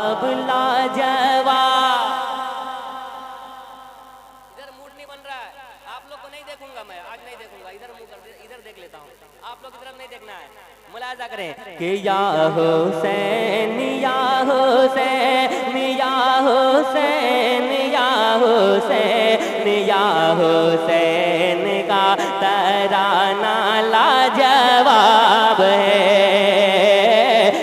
اب لاجواب. ادھر موڈ نہیں بن رہا ہے, آپ لوگ کو نہیں دیکھوں گا میں, آج نہیں دیکھوں گا, ادھر دیکھ لیتا ہوں, آپ لوگ کی طرف نہیں دیکھنا ہے. ملاحظہ کریں کہ یا حسین یا حسین یا حسین یا حسین یا حسین کا ترانہ لاجواب ہے,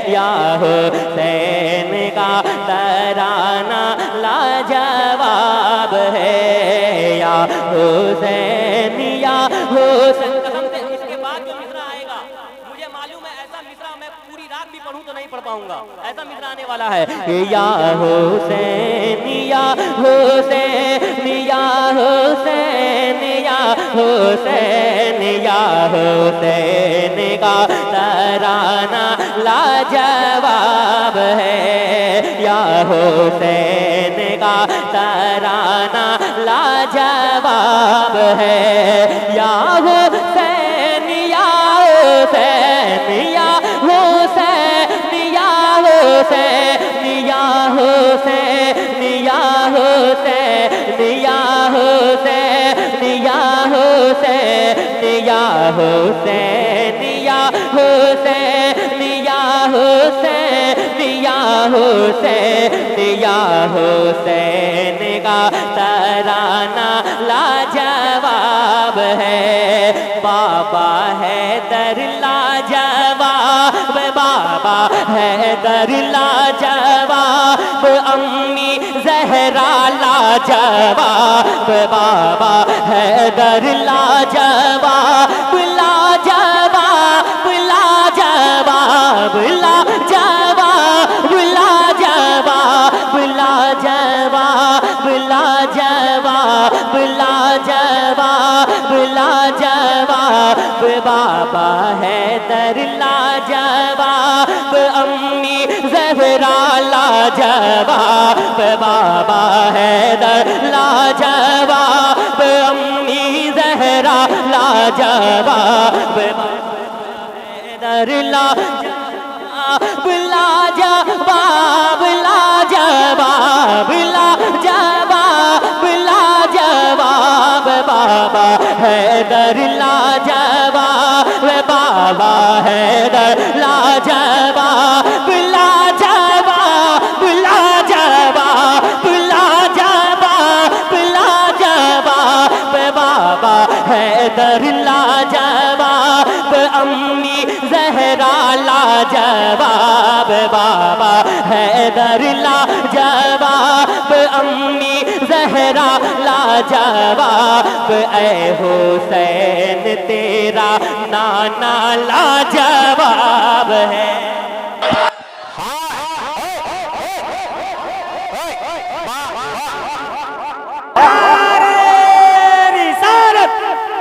یا حسین کا ترانہ لاجواب ہے, یا حسین یا حسین. اس کے بعد جو مصرع آئے گا مجھے معلوم ہے, ایسا مصرع میں پوری رات بھی پڑھوں تو نہیں پڑھ پاؤں گا, ایسا مصرع آنے والا ہے کہ یا حسین یا حسین یا حسین یا حسین یا حسین کا ترانہ لاجواب ہے, یا حسین کا ترانہ لاجواب ہے, یا حسین یا حسین یا حسین یا حسین یا حسین یا حسین یا حسین یا حسین یا حسین یا حسین یا حسین یا حسین یا حسین کا ترانہ لاجواب ہے. بابا حیدر لاجواب, بابا حیدر لاجواب, امی زہرا لاجواب, بابا حیدر لاجواب لاجواب لاجواب لاجواب لاجواب لاجواب لاجواب لاجواب لاجواب, بابا حیدر لاجواب, امی زہرا لاجواب, بابا حیدر لاجواب, امی زہرا لاجواب, بابا حیدر لاجواب لاجواب لاجواب لاجواب لاجواب, بابا حیدر لاجواب, بابا حیدر لاجواب لاجواب لاجواب لاجواب لاجواب, بابا حیدر لاجواب, امی زہرا لاجواب, بابا حیدر لاجواب, امی زہرا لاجواب, اے حسین تیرا نانا لاجواب ہے.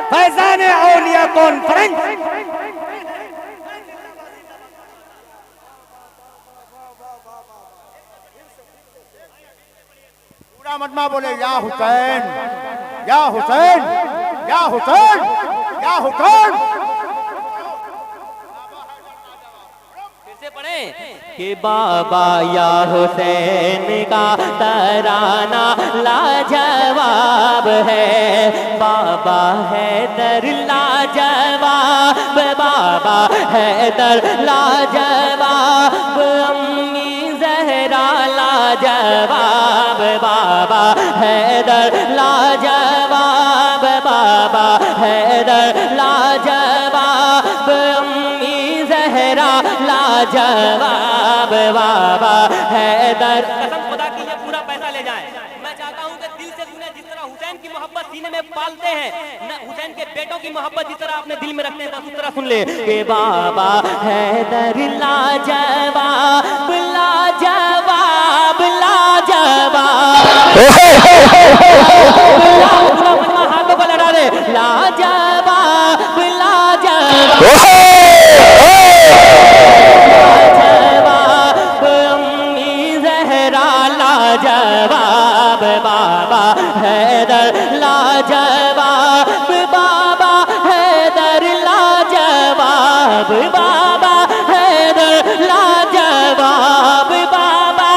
فیضان اولیاء کانفرنس پورا مجمع بولے یا حسین یا حسین یا حسین یا حسین. کہ بابا یا حسین کا ترانہ لاجواب ہے, بابا حیدر لاجواب, بابا حیدر لاجواب, امی زہرا لاجواب, بابا حیدر لاجواب, بابا حیدر لاجواب, امی زہرا لاجواب, بابا حیدر. قسم خدا کی یہ پورا پیسہ لے جائیں. میں چاہتا ہوں کہ دل سے سنیں, جس طرح حسین کی محبت سینے میں پالتے ہیں, حسین کے بیٹوں کی محبت جس طرح اپنے دل میں رکھتے ہیں, بس اس طرح سن لے کہ بابا حیدر لاجواب لاجواب لاجواب, ہاتھوں کو لڑا دے, لاجواب لاجواب لاجواب, بابا حیدر لاجواب, بابا حیدر لاجواب, بابا حیدر لاجواب, بابا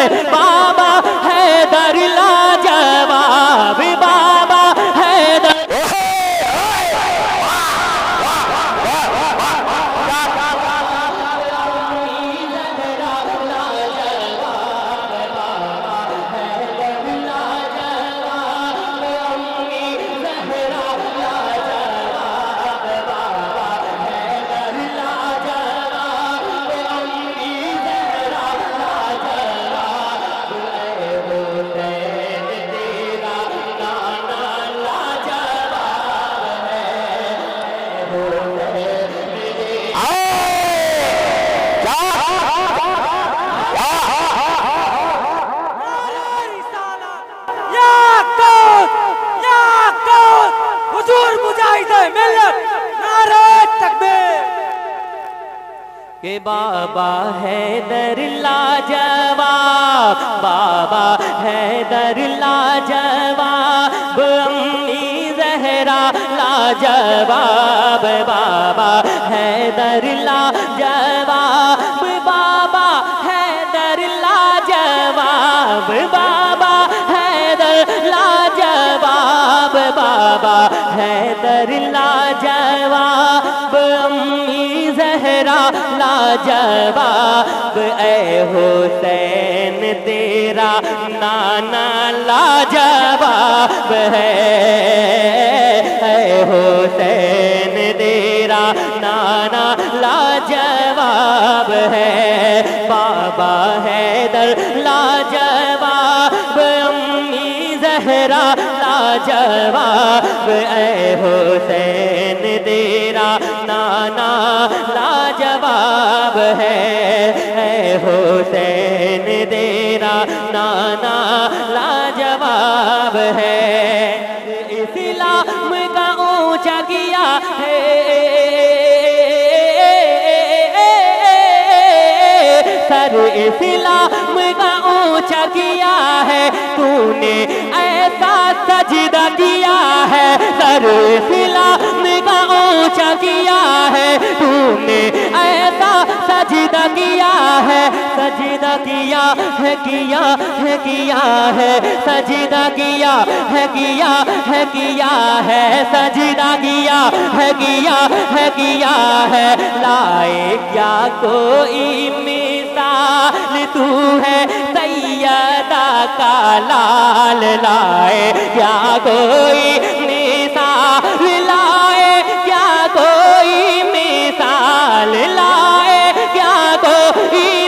بابا حیدر لاجواب بابا حیدر کہ بابا حیدر لاجواب بابا حیدر لاجواب امی زہرا لاجواب بابا حیدر لاجواب بابا حیدر لاجواب بابا حیدر لاجواب بابا حیدر لاجواب امی زہرا لاجواب اے حسین تیرا نانا لاجواب ہے اے حسین تیرا نانا لاجواب ہے بابا حیدر لاجواب امی زہرا لاجواب اے حسین تیرا نانا لاجواب ہے اے حسین تیرا نانا لاجواب ہے اسلام کا اونچا کیا ہے سر اسلام کا اونچا کیا ہے تو نے ایسا سجدہ کیا ہے سر اسلام کا اونچا کیا ہے تو نے ایسا سجدہ کیا ہے سجدہ کیا ہے کیا ہے کیا ہے سجدہ کیا ہے کیا ہے کیا ہے سجدہ کیا ہے کیا ہے کیا ہے لائے کیا کوئی مثال تو ہے سیدہ کا لال لائے کیا کوئی مثال لائے کیا کوئی مثال لائے کیا کوئی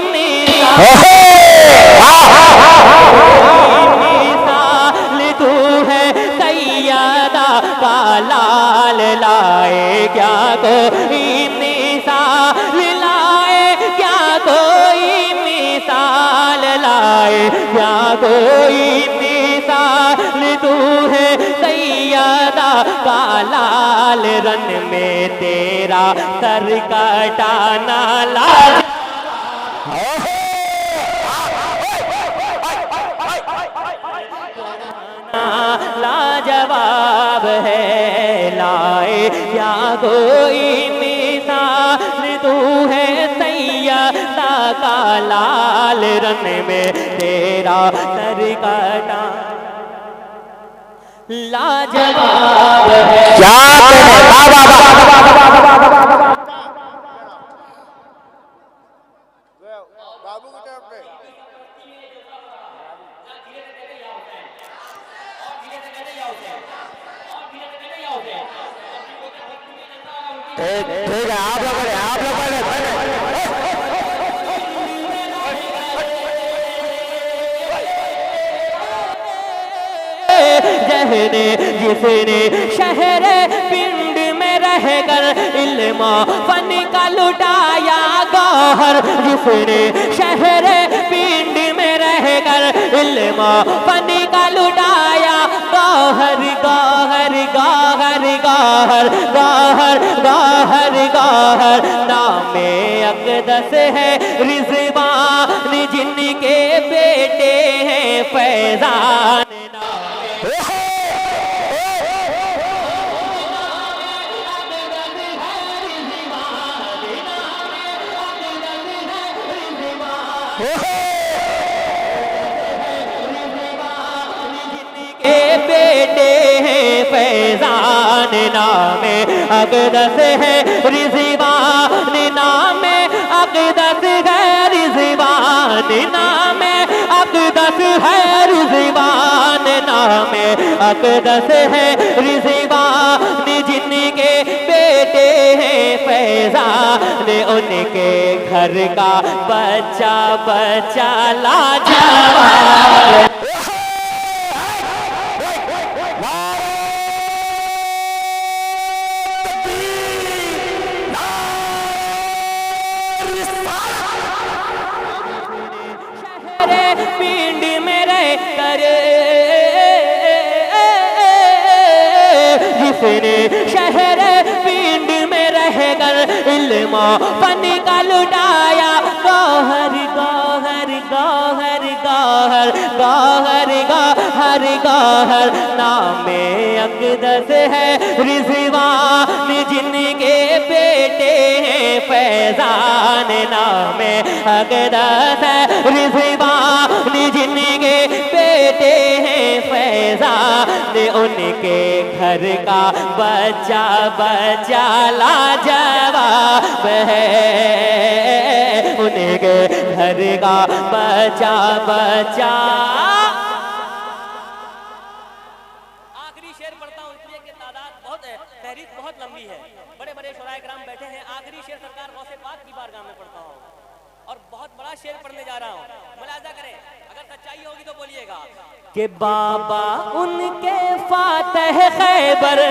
مثال تو ہے سیدہ کا لال لائے کیا کوئی مثال لائے کیا کوئی مثال لائے کیا کوئی مثال تو ہے سیدہ کا لال رن میں تیرا سر کٹانا لال لاجواب ہے لائے کیا کوئی مثال تو ہے سیدہ کا لال رن میں تیرا سر کٹانا لاجواب ہے بابو کی طرف سے ٹھیک ہے آپ لوگ پڑھیں آپ لوگ جہنے جس نے شہر پنڈ میں رہ کر علم فن کا لٹایا گوہر جس نے شہر پنڈ میں رہ کر علم فن کا لٹایا گوہر گوہر گوہر گوہر گوہر گوہر گوہر نام اقدس ہے رضوان جن کے بیٹے ہیں فیضان فیضان نام اقدس ہے رضوان نام اقدس ہے رضوان نام اقدس ہے رضوان نام اقدس ہے رضوان جن کے بیٹے ہیں فیضان ان کے گھر کا بچہ بچہ لاجواب پنڈ میں رہ کر جس نے شہر پنڈ میں رہ کر علم و فن کا لٹایا گوہر گوہر گوہر گوہر گوہر گوہر گوہر نام اقدس ہے رضوان جن کے بیٹے ہیں فیضان نام اقدس ہے رضوان جن کے بیٹے ہیں فیضان ان کے گھر کا بچہ بچہ لاجواب ہے ان کے گھر کا بچہ بچہ آخری شعر پڑھتا ہوں اس لیے کہ تعداد بہت ہے فہرست بہت لمبی ہے بڑے بڑے شعراء کرام بیٹھے ہیں آخری شعر سرکار غوث پاک کی بارگاہ میں پڑھتا ہوں اور بہت بڑا شعر پڑھنے جا رہا ہوں ملاحظہ کریں اگر سچائی ہوگی تو بولیے گا کہ بابا ان کے فاتح خیبر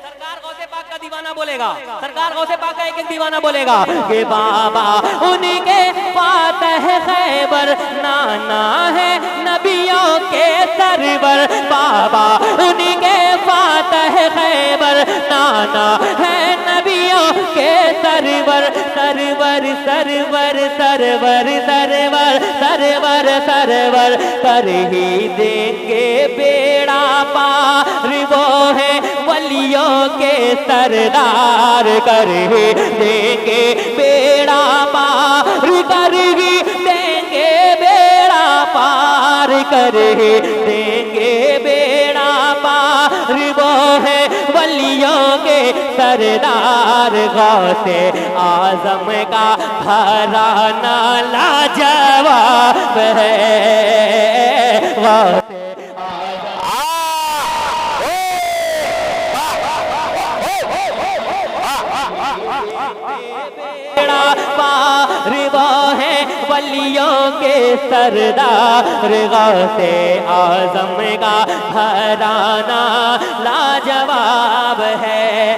سرکار غوث پاک کا دیوانہ بولے گا سرکار غوث پاک کا ایک ایک دیوانہ بولے گا کہ بابا ان کے فاتح خیبر نانا ہے نبیوں کے سرور بابا ان کے فاتح خیبر نانا ہے نبیوں کے سرور سرور سرور سرور سرور سرور سرور کر ہی دیں گے بیڑا پار وہ ہے ولیوں کے سردار کر ہی دیں گے بیڑا پار کر ہی دیں گے بیڑا پار کر ہی دیں گے بیڑا پار وہ ہے ولیوں کے سردار غوث اعظم کا گھرانہ لاجواب ہے غوث پار وہ ہے ولیوں کے سردار غوث اعظم کا گھرانہ لاجواب ہے